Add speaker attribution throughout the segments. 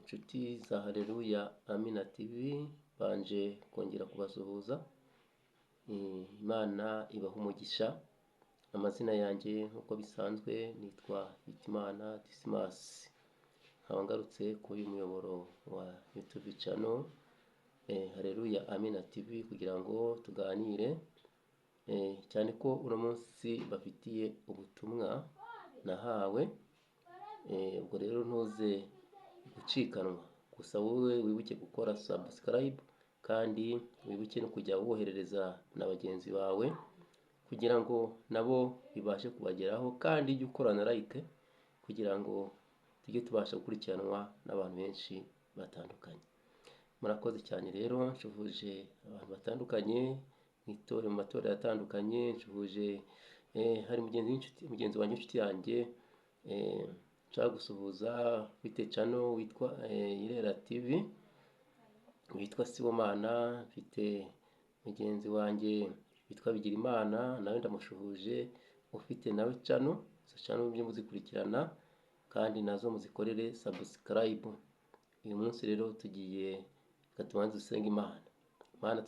Speaker 1: Inshuti za Haleluya Amina TV banje kongera kubasuhuza. Imana ibaha umugisha. Amazina yanjye nk'uko bisanzwe nitwa Hitimana Dismas. Nkaba ngarutse kuri muyoboro wa YouTube channel Haleluya Amina TV kugira ngo tuganire cyane ko uno munsi bafitiye ubutumwa nahawe. Ubwo rero ntuze gucikanwa, gusa wowe wibuke gukora subscribe kandi wibuke no kujya woherereza na bagenzi bawe kugira ngo nabo bibashe kubageraho, kandi ujye ukora na like kugira ngo tujye tubasha gukurikiranwa n'abantu benshi batandukanye. Murakoze cyane rero, nshubuje abantu batandukanye mu matorero atandukanye, nshubuje hari mugenzi wanjye inshuti yanjye nshaka gusuhuza bite channel witwa Irera TV witwa Sibomana, mfite mugenzi wanjye witwa Bigirimana nawe ndamushuhuje, ufite nawe channel byo muzikurikirana kandi nazo muzikorere subscribe. Uyu munsi rero tugiye tubanze dusenga Imana. Imana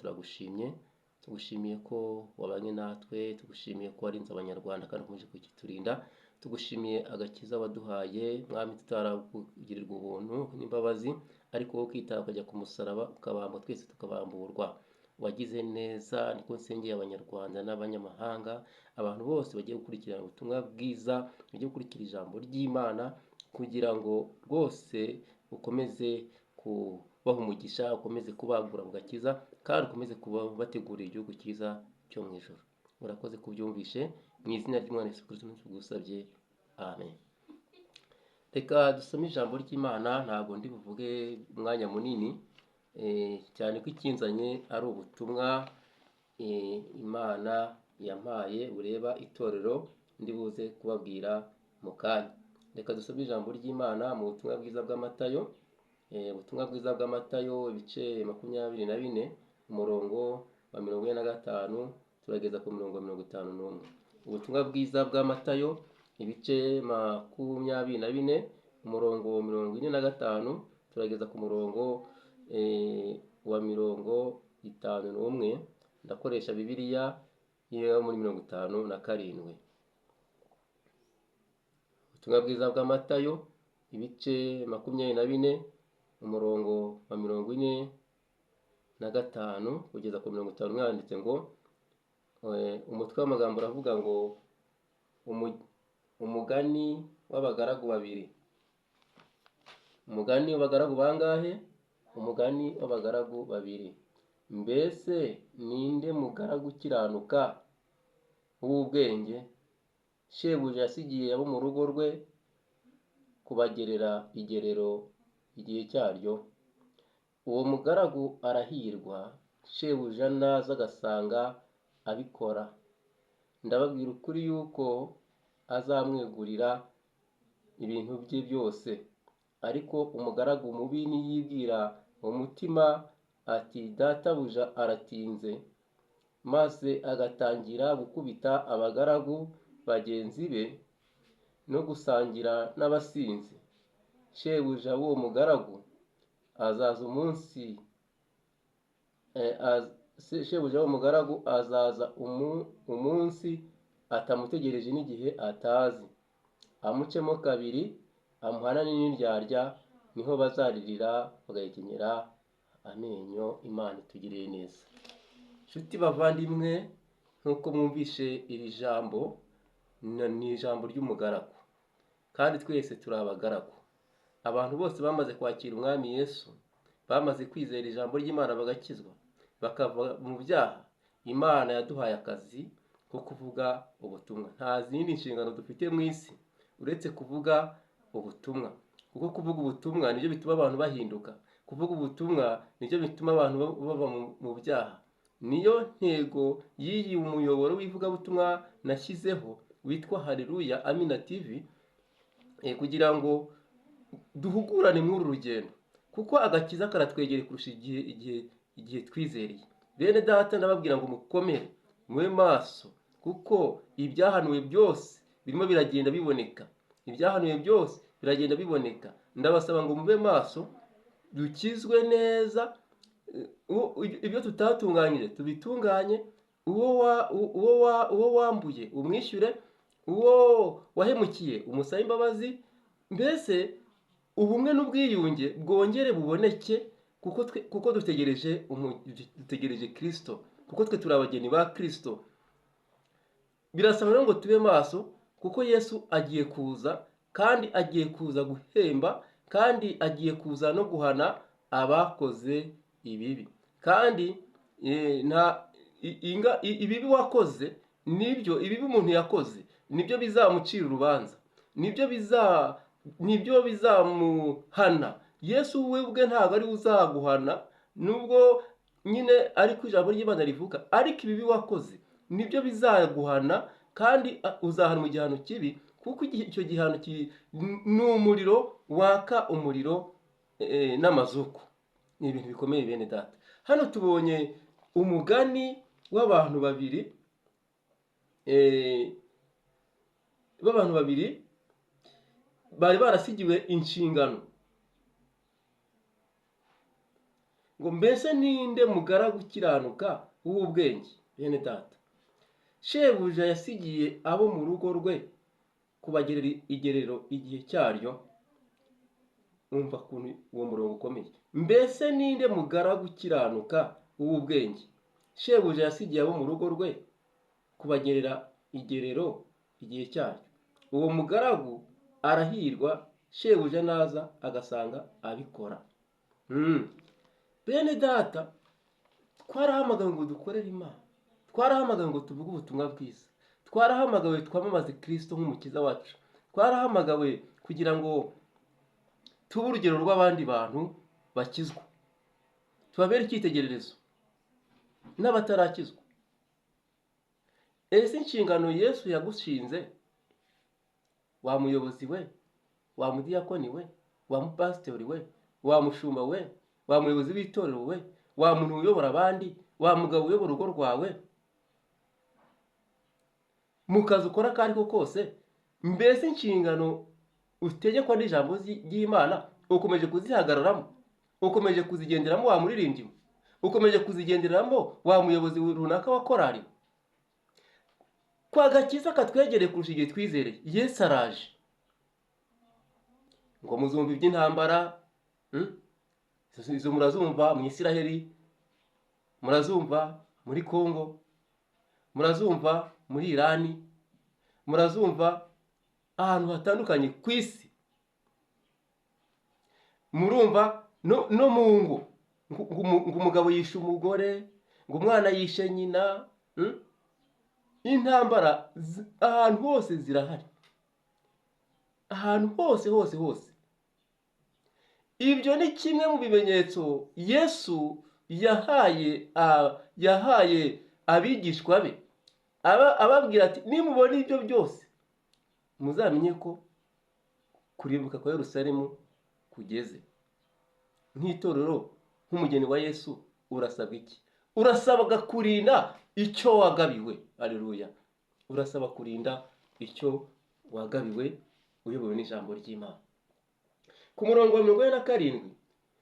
Speaker 1: tugushimiye ko wabanye natwe, tugushimiye ko warinze abanyarwanda kandi ukomeje kugiturinda, tugushimiye agakiza waduhaye mwami, tutarakugirirwa ubuntu n'imbabazi, ariko wowe ukitaba ukajya ku musaraba ukabamba twese tukabamburwa. Wagize neza, niko nsengeye abanyarwanda n'abanyamahanga, abantu bose bagiye gukurikirana ubutumwa bwiza, bagiye gukurikira ijambo ry'Imana, kugira ngo rwose ukomeze kubaha umugisha, ukomeze kubagura mu gakiza, kandi ukomeze bategurira igihugu cyiza cyo mu ijoro. Murakoze kubyumvishe, mu izina ry'Umwana Yesu Kristo tugusabye, amen. Reka dusome ijambo ry'Imana. Ntabwo ndi buvuge umwanya munini cyane ko ikinzanye ari ubutumwa Imana yampaye bureba itorero ndi buze kubabwira mu kanya. Reka dusome ijambo ry'Imana mu butumwa bwiza bw'Amatayo, ubutumwa bwiza bw'Amatayo ibice 24 umurongo wa 45 turageza ku murongo wa 51. Ubutumwa bwiza bw'Amatayo ibice 24 umurongo wa 45 turageza ku murongo wa 51. Ndakoresha Bibiliya yo muri 57. Ubutumwa bwiza bw'Amatayo ibice 24 umurongo wa 45 kugeza ku 50 mwanditse ngo umutwe w'amagambo uravuga ngo umugani w'abagaragu babiri. Umugani w'abagaragu bangahe? Umugani w'abagaragu babiri. Mbese ninde mugaragu ukiranuka w'ubwenge shebuja yasigiye abo mu rugo rwe kubagerera igerero igihe cyaryo? Uwo mugaragu arahirwa shebuja naza agasanga abikora. Ndababwira ukuri yuko azamwegurira ibintu bye byose. Ariko umugaragu mubi niyibwira mu mutima ati databuja aratinze, maze agatangira gukubita abagaragu bagenzi be no gusangira n'abasinzi, shebuja w'uwo mugaragu azaza umunsi atamutegereje n'igihe atazi, amucemo kabiri, amuhanane n'indyarya, niho bazaririra bagahekenyera amenyo. Imana itugiriye neza. Nshuti bavandimwe, nk'uko mwumvishe iri jambo ni ijambo ry'umugaragu, kandi twese turi abagaragu. Abantu bose bamaze kwakira umwami Yesu, bamaze kwizera ijambo ry'Imana bagakizwa bakava mu byaha, Imana yaduhaye akazi ko kuvuga ubutumwa. Nta zindi nshingano dufite mu isi uretse kuvuga ubutumwa, kuko kuvuga ubutumwa nibyo bituma abantu bahinduka. Kuvuga ubutumwa nibyo bituma abantu bava mu byaha. Niyo ntego y'iyi umuyoboro w'ivugabutumwa nashyizeho witwa Haleluya Amina TV, kugira ngo duhugurane muri uru rugendo, kuko agakiza karatwegereye kurusha igihe twizereye. Bene data, ndababwira ngo mukomere, mube maso, kuko ibyahanuwe byose birimo biragenda biboneka. Ibyahanuwe byose biragenda biboneka. Ndabasaba ngo mube maso dukizwe neza, ibyo tutatunganyije tubitunganye, uwo wambuye umwishyure, uwo wahemukiye umusabe imbabazi. Mbese ubumwe n'ubwiyunge bwongere buboneke, kuko dutegereje Kristo, kuko twe turi abageni ba Kristo. Birasaba rero ngo tube maso, kuko Yesu agiye kuza, kandi agiye kuza guhemba, kandi agiye kuza no guhana abakoze ibibi. Kandi ibibi wakoze, ibibi umuntu yakoze nibyo bizamucira urubanza, nibyo bizamuhana. Yesu we ubwe ntabwo ari uzaguhana, nubwo nyine ariko ijambo ry'Imana rivuga, ariko ibibi wakoze nibyo bizaguhana, kandi uzahana mu gihano kibi, kuko icyo gihano ni umuriro waka umuriro n'amazuku. Ni ibintu bikomeye bene data. Hano tubonye umugani w'abantu babiri bari barasigiwe inshingano, ngo mbese ninde mugaragu ukiranuka w'ubwenge? Bene data, shebuja yasigiye abo mu rugo rwe kubagerera igerero igihe cyaryo. Umva ukuntu uwo murongo ukomeye. Mbese ninde mugaragu ukiranuka w'ubwenge? Shebuja yasigiye abo mu rugo rwe kubagerera igerero igihe cyaryo. Uwo mugaragu arahirwa, shebuja naza agasanga abikora. Bene data, twarahamagawe ngo dukorere Imana, twarahamagawe ngo tuvuge ubutumwa bwiza, twarahamagawe twamamaze Kristo nk'umukiza wacu, twarahamagawe kugira ngo tube urugero rw'abandi bantu bakizwa, tubabere icyitegererezo n'abatarakizwa. Ese inshingano Yesu yagushinze, wa muyobozi we, wa mudiyakoni we, wa mupasitori we, wa mushumba we, wa muyobozi w'itorero we, wa muntu uyobora abandi, wa mugabo uyobora urugo rwawe, mu kazi ukora ako ari ko kose, mbese inshingano utegekwa n'ijambo ry'Imana ukomeje kuzihagararamo, ukomeje kuzigenderamo, wa muririmbyi, ukomeje kuzigenderamo, wa muyobozi runaka wa korari? Kwa gakiza katwegereye kurusha igihe twizereye. Yesu araje. Ngo muzumva iby'intambara, izo murazumva mu Isiraheli, murazumva muri Kongo, murazumva muri Irani, murazumva ahantu hatandukanye ku isi. Murumva no mu ngo, ngo umugabo yishe umugore, ngo umwana yishe nyina. Intambara ahantu hose zirahari, ahantu hose. Ibyo ni kimwe mu bimenyetso Yesu yahaye abigishwa be, ababwira ati nimubona ibyo byose muzamenye ko kurimbuka kwa Yerusalemu kugeze. Nk'itorero, nk'umugeni wa Yesu, urasabwa iki? Urasabwa kurinda icyo wagabiwe. Haleluya. Urasaba kurinda icyo wagabiwe uyobowe n'ijambo ry'Imana. Ku murongo wa 47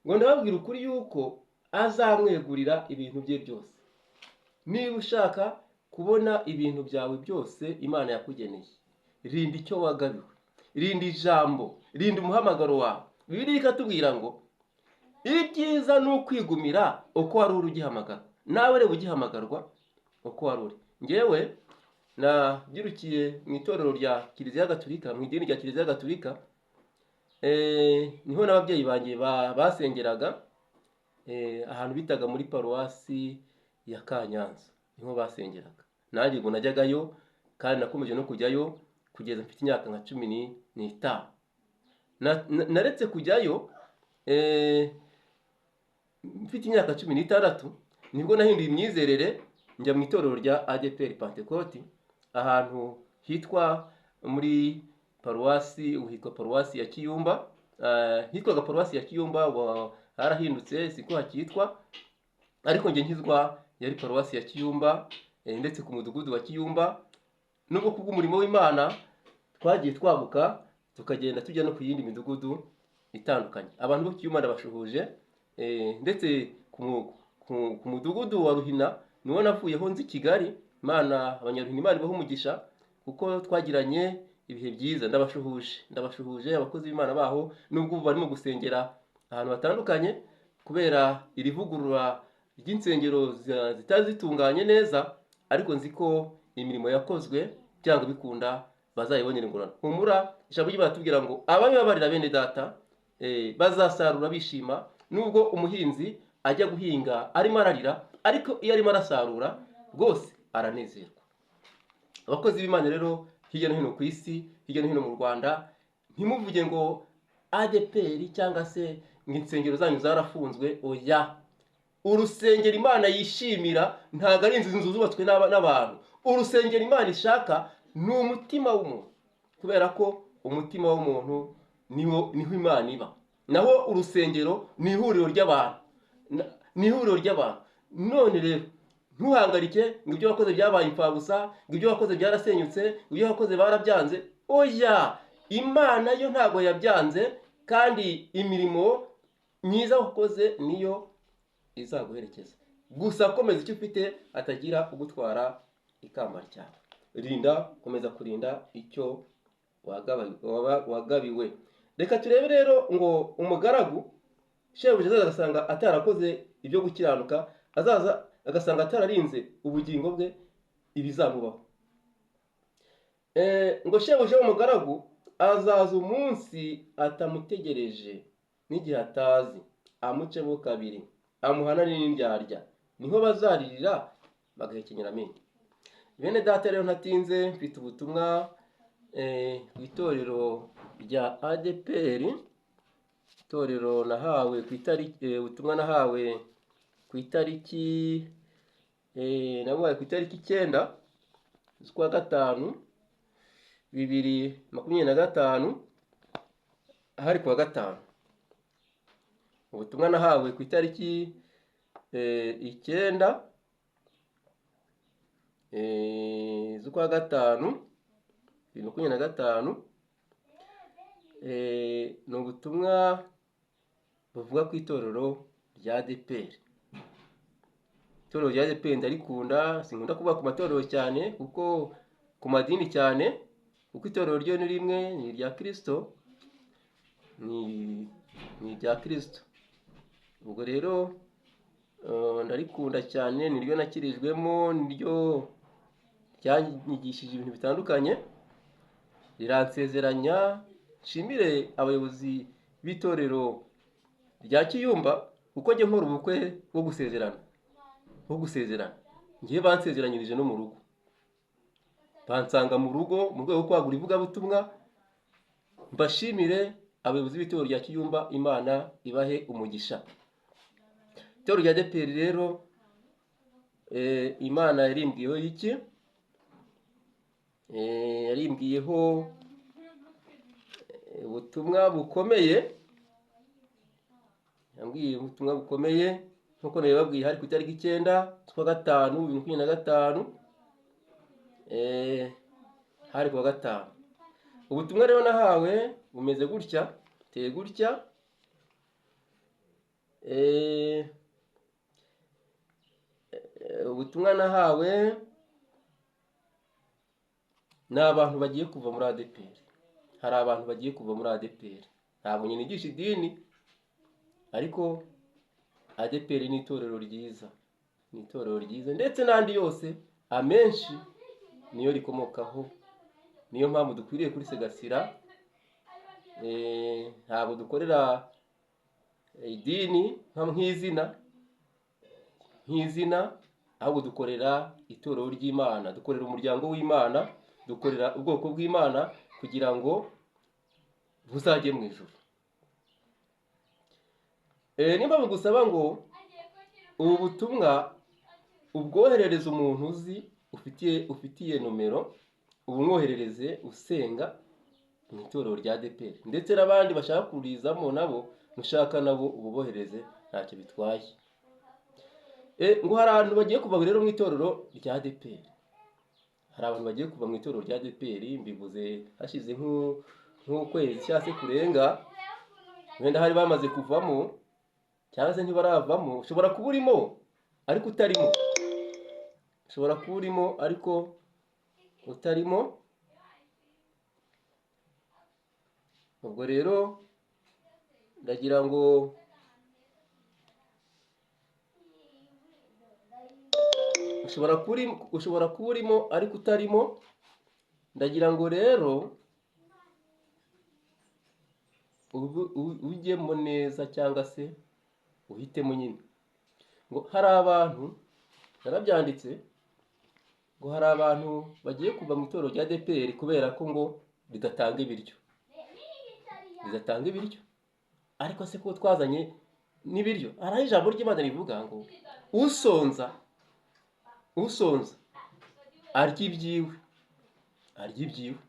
Speaker 1: ngo ndababwira ukuri yuko azamwegurira ibintu bye byose. Niba ushaka kubona ibintu byawe byose Imana yakugeneye, rinda icyo wagabiwe, rinda ijambo, rinda umuhamagaro wawe. Bibiliya ikatubwira ngo ibyiza ni ukwigumira uko wari uri ugihamagara. Nawe reba ugihamagarwa uko wari uri. Ngewe nabyirukiye mu itorero rya Kiliziya Gatolika, mu idini rya Kiliziya Gatolika, niho n'ababyeyi banjye basengeraga, ahantu bitaga muri paruwasi ya Kanyanza, niho basengeraga. Nanjye ngo najyagayo, kandi nakomeje no kujyayo kugeza mfite imyaka nka 15. Naretse kujyayo mfite imyaka 16, nibwo nahinduye imyizerere njya mu itorero rya ADPR Pentecote, ahantu hitwa muri paruwasi, uhitwa paruwasi ya Kiyumba. Hitwaga paruwasi ya Kiyumba, harahindutse siko hakitwa, ariko nge nkizwa yari paruwasi ya Kiyumba, ndetse ku mudugudu wa Kiyumba. Nubwo kubw'umurimo w'Imana twagiye twaguka tukagenda tujya no ku yindi midugudu itandukanye. Abantu bo Kiyuma ndabashuhuje, ndetse ku mudugudu wa Ruhina niwo navuyeho nzi Kigali. Imana abanyaruhina Imana ibaha umugisha kuko twagiranye ibihe byiza. Ndabashuhuje abakozi b'Imana baho, nubwo ubu barimo gusengera ahantu hatandukanye kubera iri vugurura ry'insengero zitari zitunganye neza, ariko nzi ko imirimo yakozwe byanga bikunda bazayibonera ingorane. Humura, ijambo ry'Imana tubwira ngo ababibabarira bene data bazasarura bishima. Nubwo umuhinzi ajya guhinga arimo ararira, ariko iyo arimo arasarura rwose aranezerwa. Abakozi b'Imana rero hirya no hino ku isi, hirya no hino mu Rwanda, ntimuvuge ngo ADPR cyangwa se ngo insengero zanyu zarafunzwe. Oya, urusengero Imana yishimira ntabwo ari inzu zubatswe n'abantu. Urusengero Imana ishaka ni umutima w'umuntu, kubera ko umutima w'umuntu niho Imana iba. Naho urusengero ni ihuriro ry'abantu. None rero ntuhangarike ngo ibyo wakoze byabaye imfabusa, ngo ibyo wakoze byarasenyutse, ngo ibyo wakoze barabyanze. Oya, Imana yo ntabwo yabyanze, kandi imirimo myiza wakoze niyo izaguherekeza. Gusa komeza icyo ufite, atagira ugutwara ikamba ryawe. Komeza kurinda icyo wagabiwe. Reka turebe rero ngo umugaragu shebuja azaza agasanga atarakoze ibyo gukiranuka, azaza agasanga atararinze ubugingo bwe, ibizamubaho. Ngo shebuja w'umugaragu azaza umunsi atamutegereje n'igihe atazi, amucemo kabiri, amuhanane n'indyarya, niho bazaririra bagahekenyera amenyo. Bene data rero ntatinze, mfite ubutumwa ku itorero rya ADPR, itorero nahawe ku itariki, ubutumwa nahawe ku itariki 9 z'ukwa gatanu 2025, hari kuwa gatanu. Ubutumwa nahawe ku itariki 9 z'ukwa gatanu 2025, ni ubutumwa buvuga ku itorero rya ADPR. Itorero rya ADPR ndarikunda, sinkunda kuvuga ku matorero cyane kuko ku madini cyane, kuko itorero ryo ni rimwe, ni irya Kristo, ni irya Kristo. Ubwo rero ndarikunda cyane, niryo nakirijwemo, niryo ryanyigishije ibintu bitandukanye, riransezeranya. Nshimire abayobozi b'itorero rya Kiyumba kuko njye nkora ubukwe bwo gusezerana. Ngiye bansezeranyirije no mu rugo, bansanga mu rugo mu rwego rwo kwagura ivugabutumwa. Mbashimire abayobozi b'itorero rya Kiyumba, Imana ibahe umugisha. Itorero rya ADPR rero Imana yarimbwiyeho iki? Yarimbwiyeho ubutumwa bukomeye. Yambwiye ubutumwa bukomeye nkuko nabibabwiye, hari ku itariki 9 z'ukwa gatanu 2025, hari kuwa gatanu. Ubutumwa rero nahawe bumeze gutya, teye gutya. Ubutumwa nahawe ni abantu bagiye kuva muri ADPR. Hari abantu bagiye kuva muri ADPR. Ntabwo nyine nigisha idini, ariko ADPR ni itorero ryiza, ndetse n'andi yose amenshi niyo rikomokaho. Niyo mpamvu dukwiriye kurisegasira. Ntabwo dukorera idini nk'izina, ahubwo dukorera itorero ry'Imana, dukorera umuryango w'Imana, dukorera ubwoko bw'Imana kugira ngo buzajye mu ijuru. Nimba bigusaba ngo ubu butumwa ubwoherereze umuntu uzi, ufitiye nomero, ubumwoherereze usenga mu itorero rya ADPR, ndetse n'abandi bashaka kurizamo nabo nushaka nabo ububohereze, ntacyo bitwaye. Ngo hari abantu bagiye kuva rero mu itorero rya ADPR. Hari abantu bagiye kuva mu itorero rya ADPR, mbivuze hashize nk'ukwezi cyangwa se kurenga. wenda hari bamaze kuvamo cyangwa se ntibaravamo, ushobora kuba urimo ariko utarimo, ushobora kuba urimo ariko utarimo. Ubwo rero ndagira ngo ushobora kuba urimo ariko utarimo. Ndagira ngo rero ujyemo neza cyangwa se uhitemo nyine. Ngo hari abantu, narabyanditse, ngo hari abantu bagiye kuva mu itorero rya ADEPR kubera ko ngo ridatanga ibiryo. Ridatanga ibiryo. Ariko se ko twazanye n'ibiryo? Hari ijambo ry'Imana rivuga ngo usonza arya ibyiwe. Arya ibyiwe.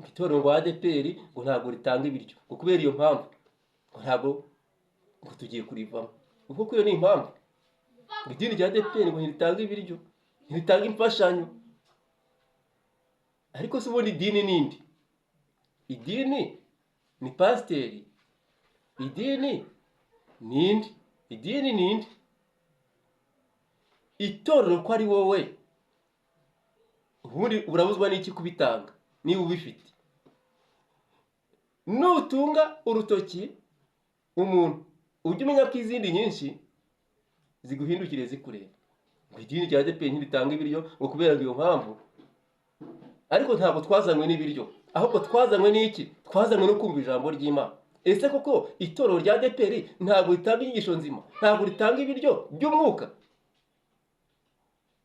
Speaker 1: Itorero rwa ADEPR ngo ntabwo ritanga ibiryo. Ngo kubera iyo mpamvu ngo ntabwo ngo tugiye kurivamo. Kuko iyo ni impamvu. Idini rya ADEPR ngo ntiritanga ibiryo, ntiritanga imfashanyo. Ariko se ubundi idini nindi? Idini ni pasiteri. Idini nindi? Idini nindi? Itorero ko ari wowe, ubundi urabuzwa n'iki kubitanga niba ubifite? Nutunga urutoki umuntu, ujye umenya ko izindi nyinshi ziguhindukire zikureba. Ngo idini rya ADEPR ntiritanga ibiryo ngo kubera iyo mpamvu. Ariko ntabwo twazanywe n'ibiryo, ahubwo twazanywe n'iki? Twazanywe no kumva ijambo ry'Imana. Ese koko itorero rya ADEPR ntabwo ritanga inyigisho nzima? Ntabwo ritanga ibiryo by'umwuka?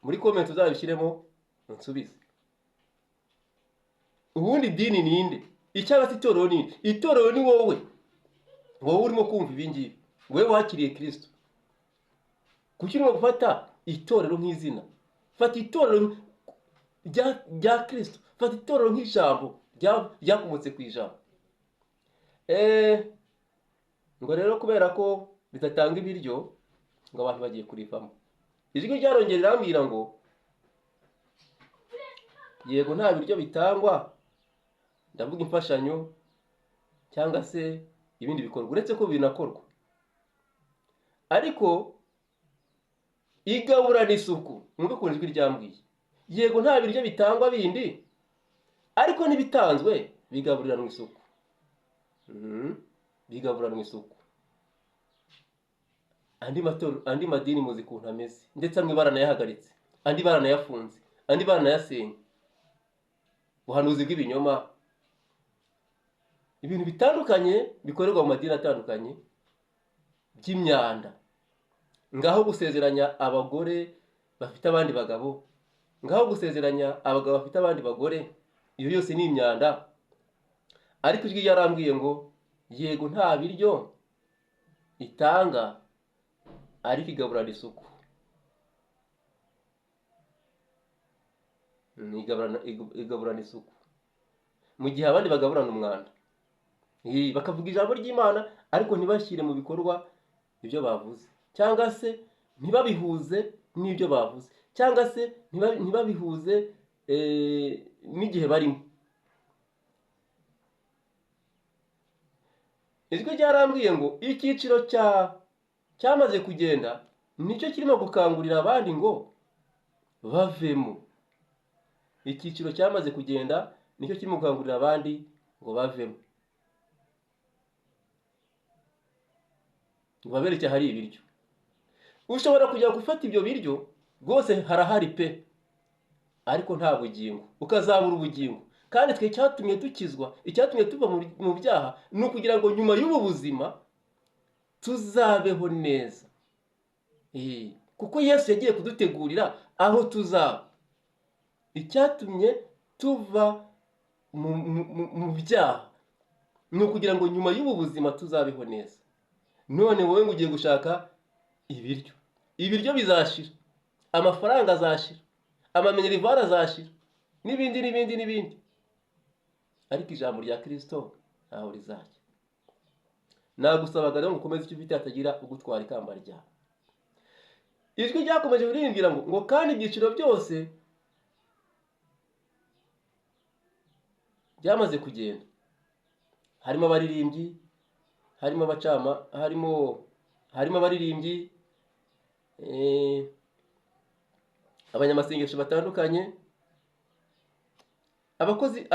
Speaker 1: Muri comment uzabishyiremo unsubize. Ubundi idini ninde? Icyaba se itorero ninde? Itorero ni wowe. Wowe urimo kumva ibi ngibi. Wowe wakiriye Kristo. Kuki urimo gufata itorero nk'izina? Fata itorero rya Kristo. Fata itorero nk'ijambo ryakomotse ku ijambo. Ngo rero kubera ko bidatanga ibiryo ngo abantu bagiye kurivamo. Ijwi ryarongera rirambwira ngo yego nta biryo bitangwa, ndavuga imfashanyo cyangwa se ibindi bikorwa, uretse ko binakorwa. Ariko igabura n'isuku, mwumve ukuntu ijwi ryambwiye. Yego nta biryo bitangwa bindi, ariko n'ibitanzwe bigaburirana isuku. Bigaburirana isuku. Andi madini muzi ukuntu ameze, ndetse amwe baranayahagaritse, andi baranayafunze, andi baranayasenye. Ubuhanuzi bw'ibinyoma, ibintu bitandukanye bikorerwa mu madini atandukanye by'imyanda. Ngaho gusezeranya abagore bafite abandi bagabo, ngaho gusezeranya abagabo bafite abandi bagore, iyo yose ni imyanda. Ariko ijwi yarambwiye ngo yego nta biryo itanga, ariko igaburana isuku. Igaburana isuku. Mu gihe abandi bagaburana umwanda. Bakavuga ijambo ry'Imana ariko ntibashyire mu bikorwa ibyo bavuze, cyangwa se ntibabihuze n'ibyo bavuze, cyangwa se ntibabihuze n'igihe barimo. Ijwi ryarambwiye ngo icyiciro cyamaze kugenda nicyo kirimo gukangurira abandi ngo bavemo. Icyiciro cyamaze kugenda nicyo kirimo gukangurira abandi ngo bavemo. Ngo babereke hari ibiryo. Ushobora kujya gufata ibyo biryo rwose harahari pe, ariko nta bugingo, ukazabura ubugingo. Kandi twe cyatumye dukizwa, icyatumye tuva mu byaha ni ukugira ngo nyuma y'ubu buzima tuzabeho neza. Kuko Yesu yagiye kudutegurira aho tuzaba. Icyatumye tuva mu byaha ni ukugira ngo nyuma y'ubu buzima tuzabeho neza. None wowe ngo ugiye gushaka ibiryo. Ibiryo bizashira, amafaranga azashira, amaminerivare azashira, n'ibindi. Ariko ijambo rya Kristo ntaho rizajya. Nagusabaga rero ngo ukomeze icyo ufite hatagira ugutwara ikamba ryawe. Ijwi ryakomeje kuririmbira ngo kandi ibyiciro byose byamaze kugenda. Harimo abaririmbyi, harimo harimo abaririmbyi, abanyamasengesho batandukanye,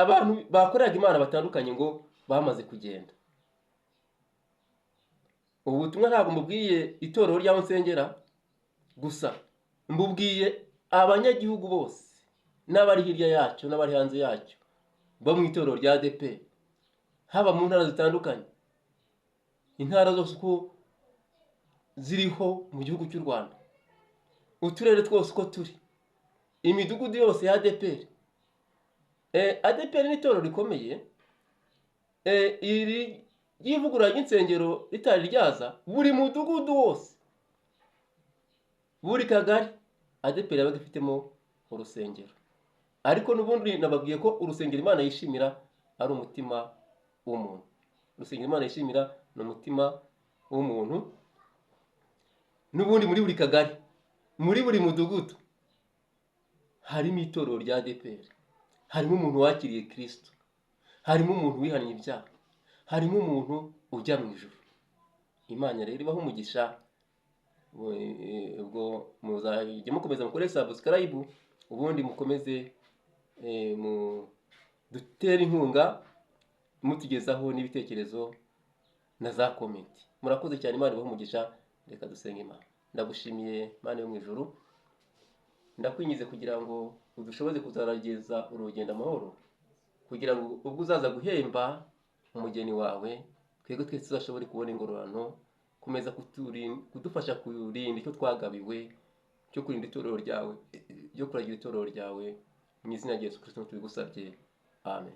Speaker 1: abantu bakoreraga Imana batandukanye ngo bamaze kugenda. Ubu butumwa ntabwo mbubwiye itorero ry'aho nsengera gusa, mbubwiye abanyagihugu bose n'abari hirya yacyo n'abari hanze yacyo bo mu itorero rya ADEPR, haba mu ntara zitandukanye, intara zose uko ziriho mu gihugu cy'u Rwanda, uturere twose uko turi, imidugudu yose ya ADEPR. ADEPR ni itorero rikomeye, iri ry'ivugurura ry'insengero ritari ryaza, buri mudugudu wose, buri kagari ADEPR yabaga ifitemo urusengero. Ariko n'ubundi nababwiye ko urusengero Imana yishimira ari umutima w'umuntu. Urusengero Imana yishimira ni umutima w'umuntu. N'ubundi muri buri kagari, muri buri mudugudu harimo itorero rya ADEPR, harimo umuntu wakiriye Kristo, harimo umuntu wihannye ibyaha, harimo umuntu ujya mu ijuru. Imana rero ibaho umugisha. Ubwo muzajya mukomeza mukore subscribe, ubundi mukomeze dutere inkunga, mutugezaho n'ibitekerezo na za comment. Murakoze cyane, Imana ibaho umugisha. Reka dusenge Imana. Ndagushimiye Mana yo mu ijuru, ndakwingize kugira ngo udushoboze kuzarageza urugendo amahoro, kugira ngo ubwo uzaza guhemba umugeni wawe, twebwe twese tuzashobore kubona ingororano. Komeza kudufasha kurinda icyo twagabiwe, cyo kurinda itorero ryawe, cyo kuragira itorero ryawe, mu izina rya Yesu Kristo tubigusabye, amen.